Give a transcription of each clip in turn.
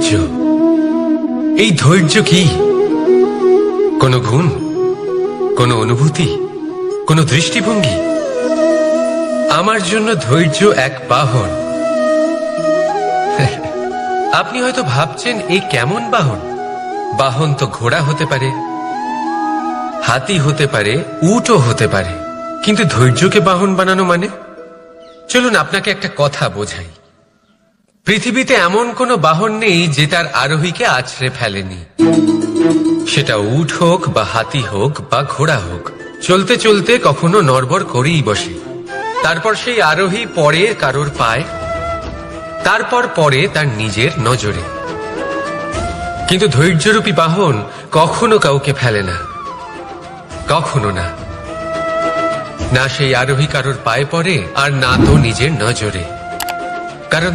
ধৈর্য। এই ধৈর্য কি কোনো গুণ, কোনো অনুভূতি, কোনো দৃষ্টিভঙ্গি? আমার জন্য ধৈর্য এক বাহন। আপনি হয়তো ভাবছেন এই কেমন বাহন? বাহন তো ঘোড়া হতে পারে, হাতি হতে পারে, উটও হতে পারে, কিন্তু ধৈর্যকে বাহন বানানো মানে? চলুন আপনাকে একটা কথা বোঝাই। পৃথিবীতে এমন কোনো বাহন নেই যে তার আরোহীকে আছড়ে ফেলেনি। সেটা উট হোক বা হাতি হোক বা ঘোড়া হোক, চলতে চলতে কখনো নড়বড় করেই বসে। তারপর সেই আরোহী পড়ে কারোর পায়, তারপর পড়ে তার নিজের নজরে। কিন্তু ধৈর্যরূপী বাহন কখনো কাউকে ফেলে না, কখনো না। না সেই আরোহী কারোর পায়ে পড়ে, আর না তো নিজের নজরে। কারণ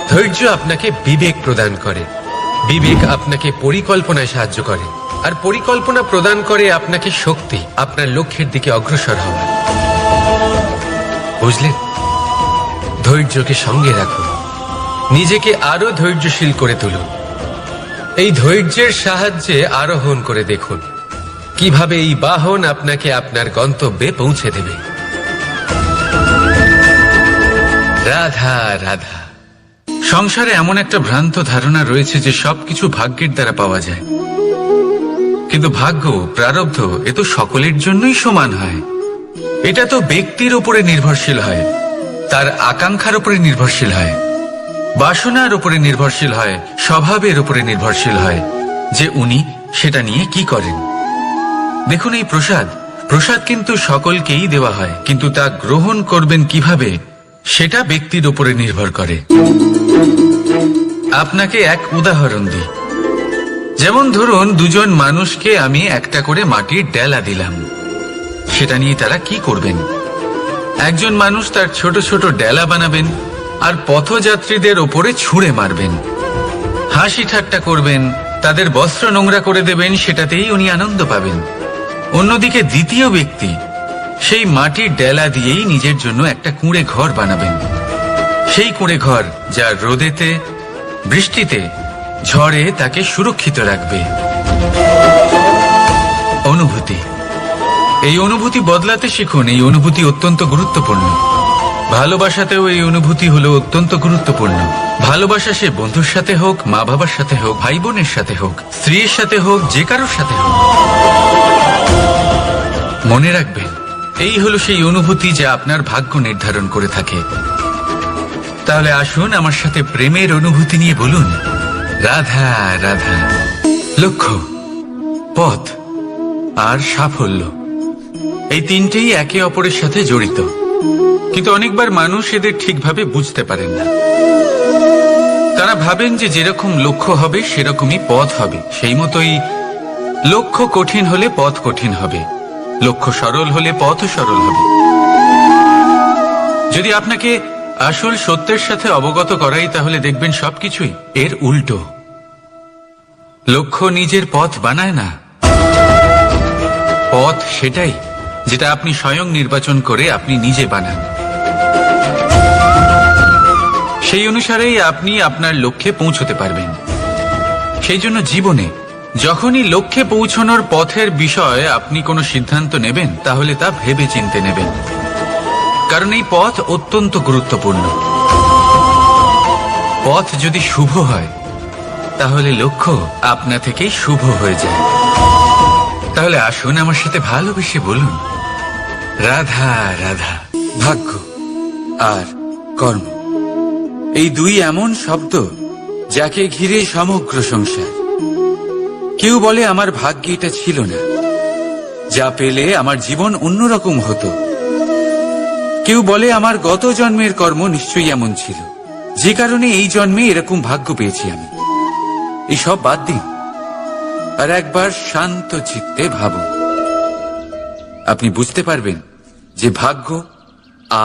ধৈর্য আপনাকে বিবেক প্রদান করে, বিবেক আপনাকে পরিকল্পনায় সাহায্য করে, আর পরিকল্পনা প্রদান করে আপনাকে শক্তি, আপনার লক্ষ্যের দিকে অগ্রসর হওয়ার। বুঝলেন? ধৈর্যকে সঙ্গে রাখুন, নিজেকে আরো ধৈর্যশীল করে তুলুন। এই ধৈর্যের সাহায্যে আরোহণ করে দেখুন কিভাবে এই বাহন আপনাকে আপনার গন্তব্যে পৌঁছে দেবে। রাধা রাধা। সংসারে এমন একটা ভ্রান্ত ধারণা রয়েছে যে সবকিছু ভাগ্যের দ্বারা পাওয়া যায়, কিন্তু ভাগ্য, প্রারব্ধ এ তো সকলের জন্যই সমান হয়। এটা তো ব্যক্তির উপরে নির্ভরশীল হয়, তার আকাঙ্ক্ষার উপরে নির্ভরশীল হয়, বাসনার উপরে নির্ভরশীল হয়, স্বভাবের উপরে নির্ভরশীল হয় যে উনি সেটা নিয়ে কি করেন। দেখুন, এই প্রসাদ কিন্তু সকলকেই দেওয়া হয়, কিন্তু তা গ্রহণ করবেন কিভাবে সেটা ব্যক্তির উপরে নির্ভর করে। আপনাকে এক উদাহরণ দিই। যেমন ধরুন, দুজন মানুষকে আমি একটা করে মাটির ডেলা দিলাম, সেটা নিয়ে তারা কি করবেন? একজন মানুষ তার ছোট ছোট ডেলা বানাবেন আর পথযাত্রীদের ওপরে ছুঁড়ে মারবেন, হাসি ঠাট্টা করবেন, তাদের বস্ত্র নোংরা করে দেবেন, সেটাতেই উনি আনন্দ পাবেন। অন্যদিকে দ্বিতীয় ব্যক্তি সেই মাটির ডেলা দিয়েই নিজের জন্য একটা কুঁড়ে ঘর বানাবেন। সেই কুঁড়ে ঘর যা রোদেতে, বৃষ্টিতে, ঝড়ে তাকে সুরক্ষিত রাখবে। অনুভূতি, এই অনুভূতি বদলাতে শিখুন। এই অনুভূতি অত্যন্ত গুরুত্বপূর্ণ। ভালোবাসাতেও এই অনুভূতি হলো অত্যন্ত গুরুত্বপূর্ণ। ভালোবাসা সে বন্ধুর সাথে হোক, মা বাবার সাথে হোক, ভাই বোনের সাথে হোক, স্ত্রীর সাথে হোক, যে কারোর সাথে হোক। মনে রাখবেন, এই হলো সেই অনুভূতি যা আপনার ভাগ্য নির্ধারণ করে থাকে। তাহলে আসুন আমার সাথে প্রেমের অনুভূতি নিয়ে বলুন, রাধা রাধা। লক্ষ্য, পথ আর সাফল্য, এই তিনটেই একে অপরের সাথে জড়িত, কিন্তু অনেকবার মানুষ এদের ঠিকভাবে বুঝতে পারেন না। তারা ভাবেন যে যেরকম লক্ষ্য হবে সেরকমই পথ হবে, সেই মতোই লক্ষ্য কঠিন হলে পথ কঠিন হবে, লক্ষ্য সরল হলে পথও সরল হবে। যদি আপনাকে আসল সত্যের সাথে অবগত করাই, তাহলে দেখবেন সবকিছুই এর উল্টো। লক্ষ্য নিজের পথ বানায় না, পথ সেটাই যেটা আপনি স্বয়ং নির্বাচন করে আপনি নিজে বানান। সেই অনুসারেই আপনি আপনার লক্ষ্যে পৌঁছতে পারবেন। সেই জন্য জীবনে যখনই লক্ষ্যে পৌঁছানোর পথের বিষয়ে আপনি কোনো সিদ্ধান্ত নেবেন, তাহলে তা ভেবে চিন্তে নেবেন, কারণ এই পথ অত্যন্ত গুরুত্বপূর্ণ। পথ যদি শুভ হয়, তাহলে লক্ষ্য আপনা থেকেই শুভ হয়ে যায়। তাহলে আসুন আমার সাথে ভালোবেসে বলুন, রাধা রাধা। ভাগ্য আর কর্ম, এই দুই এমন শব্দ যাকে ঘিরে সমগ্র সংসার। কেউ বলে আমার ভাগ্যে এটা ছিল না, যা পেলে আমার জীবন অন্যরকম হতো। কেউ বলে আমার গত জন্মের কর্ম নিশ্চয়ই এমন ছিল, যে কারণে এই জন্মে এরকম ভাগ্য পেয়েছি আমি। এসব বাদ দিন আর একবার শান্ত চিত্তে ভাবুন। আপনি বুঝতে পারবেন যে ভাগ্য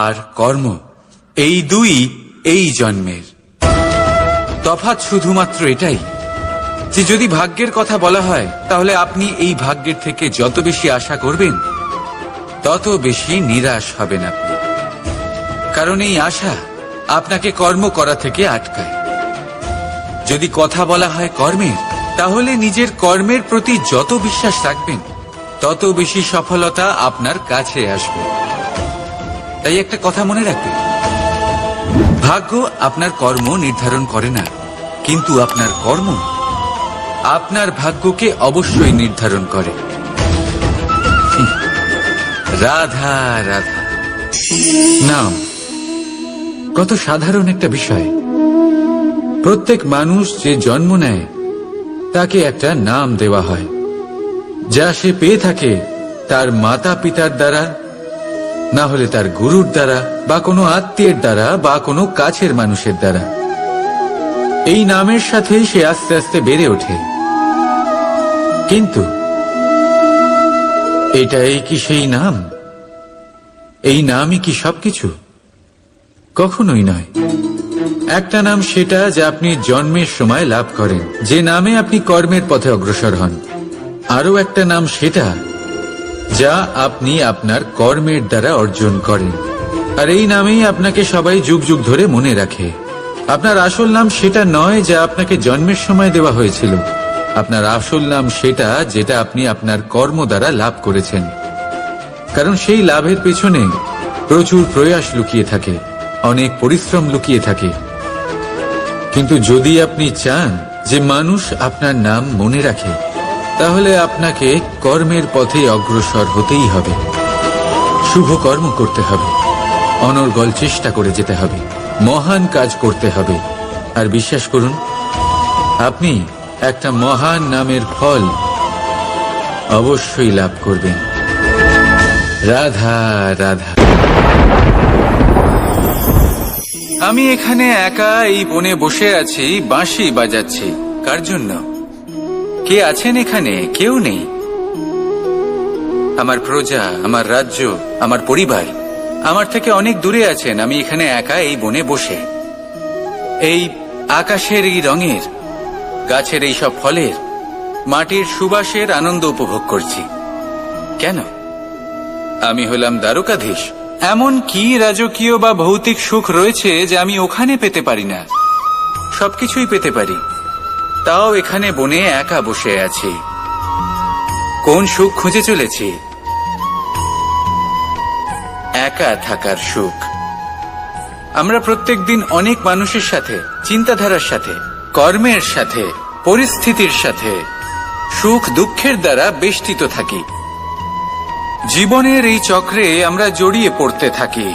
আর কর্ম এই দুই এই জন্মের। তফাৎ শুধুমাত্র এটাই যে যদি ভাগ্যের কথা বলা হয়, তাহলে আপনি এই ভাগ্যের থেকে যত বেশি আশা করবেন তত বেশি নিরাশ হবেন আপনি, কারণ এই আশা আপনাকে কর্ম করা থেকে আটকায়। যদি কথা বলা হয় কর্মের, তাহলে নিজের কর্মের প্রতি যত বিশ্বাস রাখবেন তত বেশি সফলতা আপনার কাছে আসবে। তাই একটা কথা মনে রাখবেন, ভাগ্য আপনার কর্ম নির্ধারণ করে না, কিন্তু আপনার কর্ম আপনার ভাগ্যকে অবশ্যই নির্ধারণ করে। রাধা রাধা নাম কত সাধারণ একটা বিষয়। প্রত্যেক মানুষ যে জন্ম নেয় তাকে একটা নাম দেওয়া হয়, যা সে পেয়ে থাকে তার মাতা পিতার দ্বারা, না হলে তার গুরুর দ্বারা, বা কোনো আত্মীয়ের দ্বারা, বা কোনো কাছের মানুষের দ্বারা। এই নামের সাথেই সে আস্তে আস্তে বেড়ে ওঠে। কিন্তু এটাই কি সেই নাম? এই নামই কি সবকিছু? কখনোই নয়। একটা নাম সেটা যা আপনি জন্মের সময় লাভ করেন, যে নামে আপনি কর্মের পথে অগ্রসর হন। আরও একটা নাম সেটা যা আপনি আপনার কর্মের দ্বারা অর্জন করেন, আর এই নামেই আপনাকে সবাই যুগ যুগ ধরে মনে রাখে। আপনার আসল নাম সেটা নয় যা আপনাকে জন্মের সময় দেওয়া হয়েছিল। আপনার আসল নাম সেটা যেটা আপনি আপনার কর্ম দ্বারা লাভ করেছেন, কারণ সেই লাভের পেছনে প্রচুর প্রয়াস লুকিয়ে থাকে, অনেক পরিশ্রম লুকিয়ে থাকে। কিন্তু যদি আপনি চান যে মানুষ আপনার নাম মনে রাখে, তাহলে আপনাকে কর্মের পথে অগ্রসর হতেই হবে, শুভ কর্ম করতে হবে, অনর্গল চেষ্টা করে যেতে হবে, মহান কাজ করতে হবে। আর বিশ্বাস করুন, আপনি একটা মহান নামের ফল অবশ্যই লাভ করবেন। রাধা রাধা। আমি এখানে একা এই বনে বসে আছি, বাঁশি বাজাচ্ছি। কার জন্য? কে আছেন এখানে? কেউ নেই। আমার প্রজা, আমার রাজ্য, আমার পরিবার আমার থেকে অনেক দূরে আছেন। আমি এখানে একা এই বনে বসে এই আকাশের এই রঙের, গাছের এই সব ফলের, মাটির সুবাসের আনন্দ উপভোগ করছি। কেন? আমি হলাম দ্বারকাধীশ। এমন কি রাজকীয় বা ভৌতিক সুখ রয়েছে যে আমি ওখানে পেতে পারি না? সবকিছুই পেতে পারি, তাও এখানে বনে একা বসে আছি। কোন সুখ খুঁজে চলেছি? একা থাকার সুখ। আমরা প্রত্যেকদিন অনেক মানুষের সাথে, চিন্তাধারার সাথে, কর্মের সাথে, পরিস্থিতির সাথে, সুখ দুঃখের দ্বারা বেষ্টিত থাকি। জীবনের এই চক্রে আমরা জড়িয়ে পড়তে থাকি।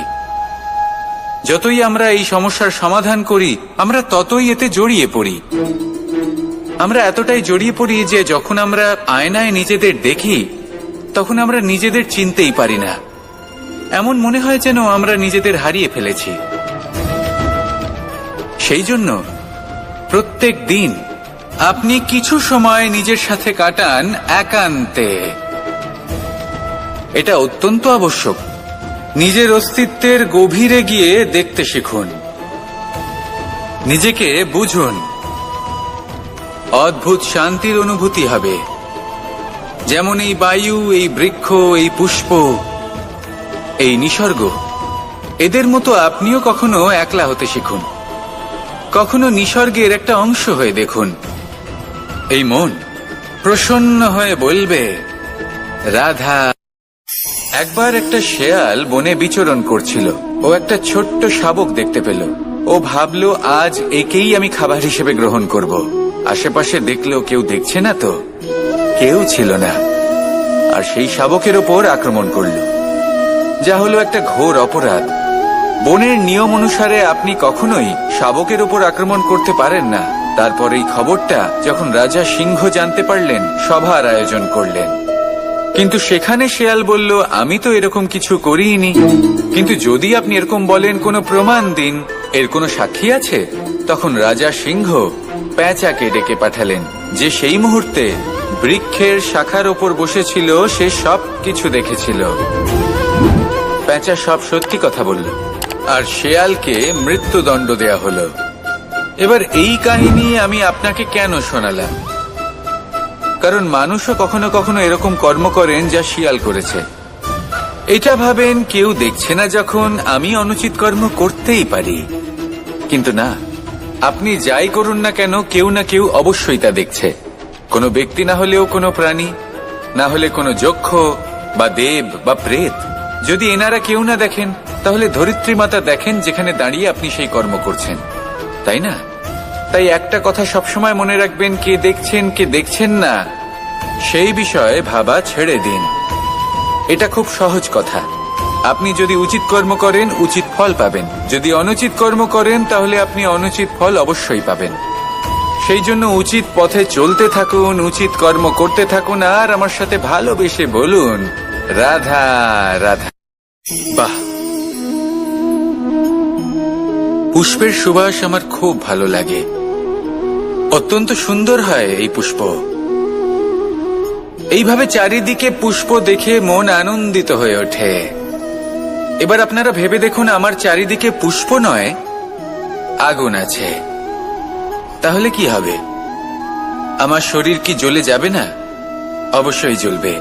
যতই আমরা এই সমস্যার সমাধান করি, আমরা ততই এতে জড়িয়ে পড়ি। আমরা এতটাই জড়িয়ে পড়ি যে যখন আমরা আয়নায় নিজেদের দেখি, তখন আমরা নিজেদের চিনতেই পারি না। এমন মনে হয় যেন আমরা নিজেদের হারিয়ে ফেলেছি। সেই জন্য প্রত্যেক দিন আপনি কিছু সময় নিজের সাথে কাটান একান্তে। এটা অত্যন্ত আবশ্যক। নিজের অস্তিত্বের গভীরে গিয়ে দেখতে শিখুন, নিজেকে বুঝুন। অদ্ভুত শান্তির অনুভূতি হবে। যেমন এই বায়ু, এই বৃক্ষ, এই পুষ্প, এই নিসর্গ, এদের মতো আপনিও কখনো একলা হতে শিখুন। কখনো নিসর্গের একটা অংশ হয়ে দেখুন। এই মন প্রসন্ন হয়ে বলবে, রাধা। একবার একটা শেয়াল বনে বিচরণ করছিল। ও একটা ছোট্ট শাবক দেখতে পেল। ও ভাবল, আজ একেই আমি খাবার হিসেবে গ্রহণ করব। আশেপাশে দেখলো কেউ দেখছে না তো, কেউ ছিল না। আর সেই শাবকের ওপর আক্রমণ করল, যা হলো একটা ঘোর অপরাধ। বনের নিয়ম অনুসারে আপনি কখনোই শাবকের ওপর আক্রমণ করতে পারেন না। তারপর এই খবরটা যখন রাজা সিংহ জানতে পারলেন, সভার আয়োজন করলেন। কিন্তু সেখানে শেয়াল বলল, আমি তো এরকম কিছু করিনি। কিন্তু যদি আপনি এরকম বলেন, কোনো প্রমাণ দিন, এর কোনো সাক্ষী আছে? তখন রাজা সিংহ পেঁচাকে ডেকে পাঠালেন, যে সেই মুহূর্তে বৃক্ষের শাখার ওপর বসেছিল। সে সব কিছু দেখেছিল। পেঁচা সব সত্যি কথা বলল, আর শেয়ালকে মৃত্যুদণ্ড দেয়া হলো। এবার এই কাহিনী আমি আপনাকে কেন শোনালাম? কারণ মানুষও কখনো কখনো এরকম কর্ম করেন যা শিয়াল করেছে। এটা ভাবেন কেউ দেখছে না, যখন আমি অনুচিত কর্ম করতেই পারি। কিন্তু না, আপনি যাই করুন না কেন কেউ না কেউ অবশ্যই তা দেখছে। কোনো ব্যক্তি না হলেও কোনো প্রাণী, না হলে কোনো যক্ষ বা দেব বা প্রেত। যদি এনারা কেউ না দেখেন তাহলে ধরিত্রী মাতা দেখেন, যেখানে দাঁড়িয়ে আপনি সেই কর্ম করছেন, তাই না? তাই একটা কথা সবসময় মনে রাখবেন, কে দেখছেন কে দেখছেন না সেই বিষয়ে ভাবা ছেড়ে দিন। এটা খুব সহজ কথা। আপনি যদি উচিত কর্ম করেন উচিত ফল পাবেন, যদি অনুচিত কর্ম করেন তাহলে আপনি অনুচিত ফল অবশ্যই পাবেন। সেই জন্য উচিত পথে চলতে থাকুন, উচিত কর্ম করতে থাকুন, আর আমার সাথে ভালোবেসে বলুন রাধা রাধা। বাহ, পুষ্পের সুবাস আমার খুব ভালো লাগে, অত্যন্ত সুন্দর হয় এই পুষ্প। এইভাবে চারিদিকে পুষ্প দেখে মন আনন্দিত হয়ে ওঠে। এবার আপনারা ভেবে দেখুন, আমার চারিদিকে পুষ্প নয় আগুন আছে, তাহলে কি হবে? আমার শরীর কি জ্বলে যাবে না? অবশ্যই জ্বলবে।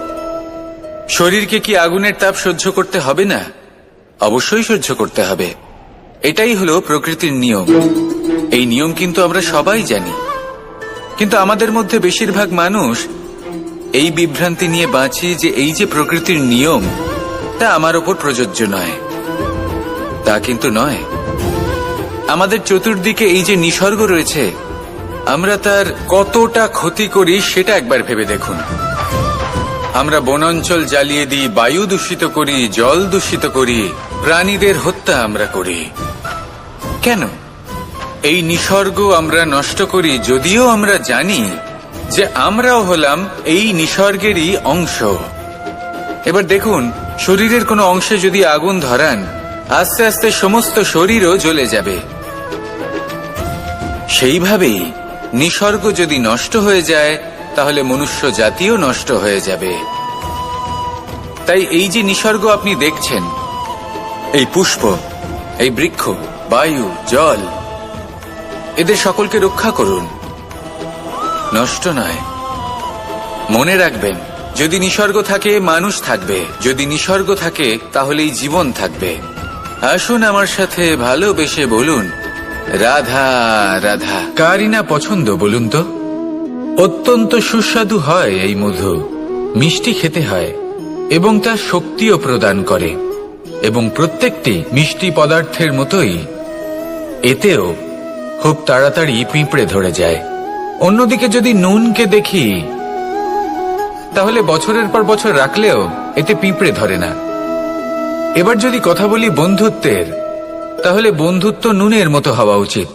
শরীরকে কি আগুনের তাপ সহ্য করতে হবে না? অবশ্যই সহ্য করতে হবে। এটাই হলো প্রকৃতির নিয়ম। এই নিয়ম কিন্তু আমরা সবাই জানি, কিন্তু আমাদের মধ্যে বেশিরভাগ মানুষ এই বিভ্রান্তি নিয়ে বাঁচি যে এই যে প্রকৃতির নিয়ম তা আমার ওপর প্রযোজ্য নয়। তা কিন্তু নয়। আমাদের চতুর্দিকে এই যে নিসর্গ রয়েছে, আমরা তার কতটা ক্ষতি করি সেটা একবার ভেবে দেখুন। আমরা বনাঞ্চল জ্বালিয়ে দিই, বায়ু দূষিত করি, জল দূষিত করি, প্রাণীদের হত্যা আমরা করি। কেন? এই নিসর্গ আমরা নষ্ট করি, যদিও আমরা জানি যে আমরাও হলাম এই নিসর্গেরই অংশ। এবার দেখুন, শরীরের কোনো অংশে যদি আগুন ধরান, আস্তে আস্তে সমস্ত শরীরও জ্বলে যাবে। সেইভাবেই নিসর্গ যদি নষ্ট হয়ে যায় তাহলে মনুষ্য জাতিও নষ্ট হয়ে যাবে। তাই এই যে নিসর্গ আপনি দেখছেন, এই পুষ্প, এই বৃক্ষ, বায়ু, জল, এদের সকলকে রক্ষা করুন, নষ্ট নয়। মনে রাখবেন, যদি নিসর্গ থাকে মানুষ থাকবে, যদি নিসর্গ থাকে তাহলেই জীবন থাকবে। আসুন আমার সাথে ভালোবেসে বলুন রাধা রাধা। কারই না পছন্দ বলুন তো? অত্যন্ত সুস্বাদু হয় এই মধু, মিষ্টি খেতে হয় এবং তা শক্তিও প্রদান করে। এবং প্রত্যেকটি মিষ্টি পদার্থের মতোই এতেও খুব তাড়াতাড়ি পিঁপড়ে ধরে যায়। অন্যদিকে যদি নুনকে দেখি, তাহলে বছরের পর বছর রাখলেও এতে পিঁপড়ে ধরে না। এবার যদি কথা বলি বন্ধুত্বের, তাহলে বন্ধুত্ব নুনের মতো হওয়া উচিত,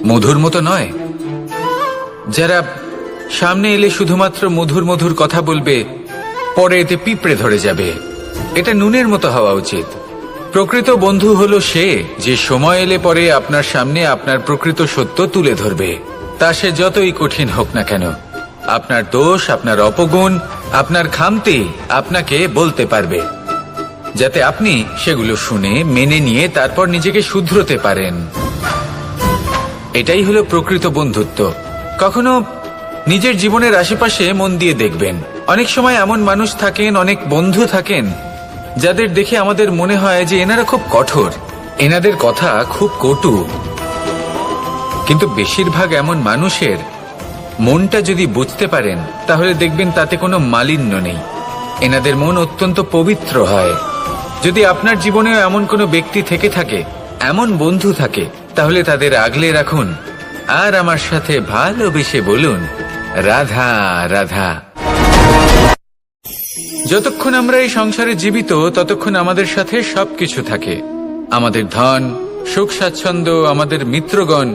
মধুর মতো নয়। যারা সামনে এলে শুধুমাত্র মধুর মধুর কথা বলবে, পরে এতে পিঁপড়ে ধরে যাবে। এটা নুনের মতো হওয়া উচিত। প্রকৃত বন্ধু হলো সে যে সময় এলে পরে আপনার সামনে আপনার প্রকৃত সত্য তুলে ধরবে, তা সে যতই কঠিন হোক না কেন। আপনার দোষ, আপনার অপগুণ, আপনার খামতি আপনাকে বলতে পারবে, যাতে আপনি সেগুলো শুনে মেনে নিয়ে তারপর নিজেকে শুধরোতে পারেন। এটাই হলো প্রকৃত বন্ধুত্ব। কখনো নিজের জীবনের আশেপাশে মন দিয়ে দেখবেন, অনেক সময় এমন মানুষ থাকেন, অনেক বন্ধু থাকেন, যাদের দেখে আমাদের মনে হয় যে এনারা খুব কঠোর, এনাদের কথা খুব কটু। কিন্তু বেশিরভাগ এমন মানুষের মনটা যদি বুঝতে পারেন, তাহলে দেখবেন তাতে কোনো মালিন্য নেই। এনাদের মন অত্যন্ত পবিত্র হয়। যদি আপনার জীবনেও এমন কোনো ব্যক্তি থেকে থাকে, এমন বন্ধু থাকে, তাহলে তাদের আগলে রাখুন আর আমার সাথে ভালোবেসে বলুন রাধা রাধা। যতক্ষণ আমরা এই সংসারে জীবিত, ততক্ষণ আমাদের সাথে সবকিছু থাকে। আমাদের ধন, সুখ স্বাচ্ছন্দ্য, আমাদের মিত্রগণ,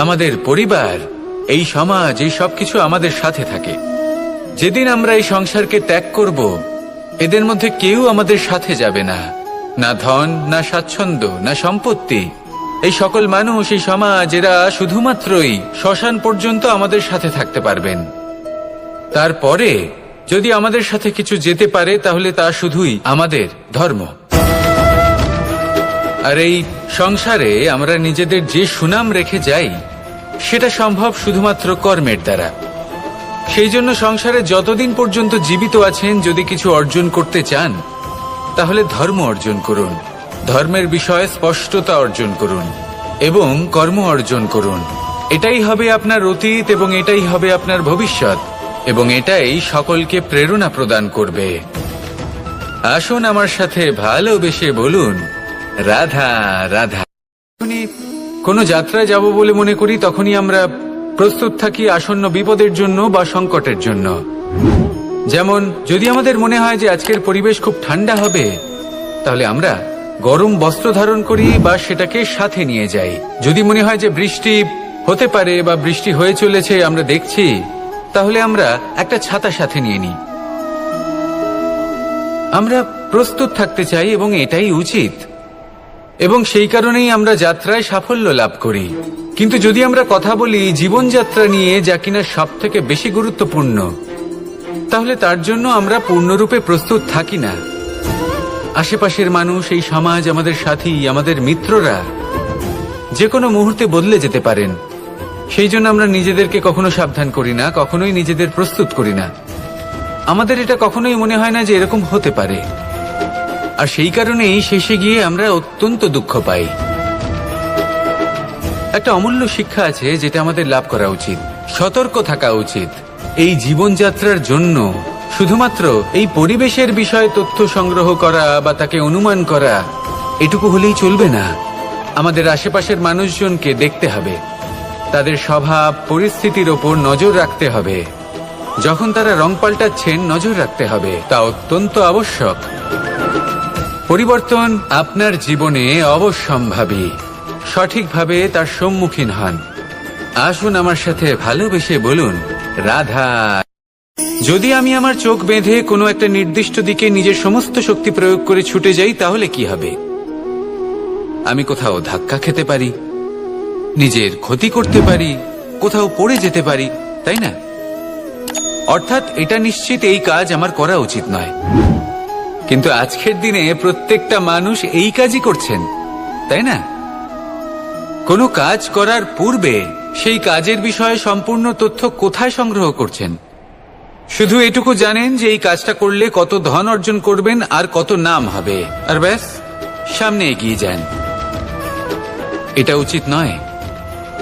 আমাদের পরিবার, এই সমাজ, এই সবকিছু আমাদের সাথে থাকে। যেদিন আমরা এই সংসারকে ত্যাগ করব, এদের মধ্যে কেউ আমাদের সাথে যাবে না। না ধন, না স্বাচ্ছন্দ্য, না সম্পত্তি। এই সকল মানুষ, এই সমাজ, এরা শুধুমাত্রই শ্মশান পর্যন্ত আমাদের সাথে থাকতে পারবেন। তারপরে যদি আমাদের সাথে কিছু যেতে পারে, তাহলে তা শুধুই আমাদের ধর্ম। আর এই সংসারে আমরা নিজেদের যে সুনাম রেখে যাই, সেটা সম্ভব শুধুমাত্র কর্মের দ্বারা। সেই জন্য সংসারে যতদিন পর্যন্ত জীবিত আছেন, যদি কিছু অর্জন করতে চান, তাহলে ধর্ম অর্জন করুন, ধর্মের বিষয়ে স্পষ্টতা অর্জন করুন। এবং কর্ম অর্জন করুন। এটাই হবে আপনার অতীত এবং এটাই হবে আপনার ভবিষ্যৎ, এবং এটাই সকলকে প্রেরণা প্রদান করবে। আসুন আমার সাথে ভালোবেসে বলুন, রাধা রাধা। যখনই কোনো যাত্রায় যাব বলে মনে করি, তখনই আমরা প্রস্তুত থাকি আসন্ন বিপদের জন্য বা সংকটের জন্য। যেমন যদি আমাদের মনে হয় যে আজকের পরিবেশ খুব ঠান্ডা হবে, তাহলে আমরা গরম বস্ত্র ধারণ করি বা সেটাকে সাথে নিয়ে যাই। যদি মনে হয় যে বৃষ্টি হতে পারে বা বৃষ্টি হয়ে চলেছে, আমরা দেখছি, তাহলে আমরা একটা ছাতা সাথে নিয়ে নিই। আমরা প্রস্তুত থাকতে চাই এবং এটাই উচিত, এবং সেই কারণেই আমরা যাত্রায় সাফল্য লাভ করি। কিন্তু যদি আমরা কথা বলি জীবনযাত্রা নিয়ে, যা কিনা সব থেকে বেশি গুরুত্বপূর্ণ, তাহলে তার জন্য আমরা পূর্ণরূপে প্রস্তুত থাকি না। আশেপাশের মানুষ, এই সমাজ, আমাদের সাথী, আমাদের মিত্ররা যে কোনো মুহূর্তে বদলে যেতে পারেন। সেই জন্য আমরা নিজেদেরকে কখনো সাবধান করি না, কখনোই নিজেদের প্রস্তুত করি না। আমাদের এটা কখনোই মনে হয় না যে এরকম হতে পারে, আর সেই কারণেই শেষে গিয়ে আমরা অত্যন্ত দুঃখ পাই। একটা অমূল্য শিক্ষা আছে যেটা আমাদের লাভ করা উচিত। সতর্ক থাকা উচিত। এই জীবনযাত্রার জন্য শুধুমাত্র এই পরিবেশের বিষয়ে তথ্য সংগ্রহ করা বা তাকে অনুমান করা, এটুকু হলেই চলবে না। আমাদের আশেপাশের মানুষজনকে দেখতে হবে, তাদের স্বভাব পরিস্থিতির ওপর নজর রাখতে হবে। যখন তারা রং পাল্টাচ্ছেন, নজর রাখতে হবে। তা অত্যন্ত আবশ্যক। পরিবর্তন আপনার জীবনে অবশ্যম্ভাবী। সঠিকভাবে তার সম্মুখীন হন। আসুন আমার সাথে ভালোবেসে বলুন, রাধা। যদি আমি আমার চোখ বেঁধে কোনো একটা নির্দিষ্ট দিকে নিজের সমস্ত শক্তি প্রয়োগ করে ছুটে যাই, তাহলে কি হবে? আমি কোথাও ধাক্কা খেতে পারি, নিজের ক্ষতি করতে পারি, কোথাও পড়ে যেতে পারি, তাই না? অর্থাৎ এটা নিশ্চিত এই কাজ আমার করা উচিত নয়। কিন্তু আজকের দিনে প্রত্যেকটা মানুষ এই কাজই করছেন, তাই না? কোনো কাজ করার পূর্বে সেই কাজের বিষয়ে সম্পূর্ণ তথ্য কোথায় সংগ্রহ করছেন? শুধু এটুকু জানেন যে এই কাজটা করলে কত ধন অর্জন করবেন আর কত নাম হবে, আর ব্যাস, সামনে এগিয়ে যান। এটা উচিত নয়।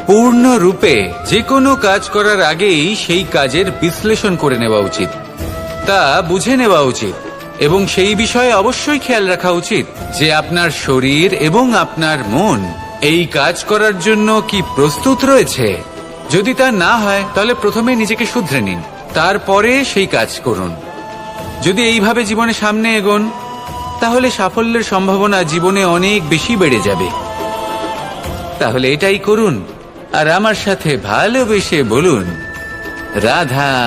পূর্ণরূপে যে কোনো কাজ করার আগেই সেই কাজের বিশ্লেষণ করে নেওয়া উচিত, তা বুঝে নেওয়া উচিত, এবং সেই বিষয়ে অবশ্যই খেয়াল রাখা উচিত যে আপনার শরীর এবং আপনার মন এই কাজ করার জন্য কি প্রস্তুত রয়েছে। যদি তা না হয়, তাহলে প্রথমে নিজেকে শুধরে নিন, তারপরে সেই কাজ করুন। যদি এইভাবে জীবনে সামনে এগোন, তাহলে সাফল্যের সম্ভাবনা জীবনে অনেক বেশি বেড়ে যাবে। তাহলে এটাই করুন, আর আমার সাথে ভালোবেসে বলুন, রাধা।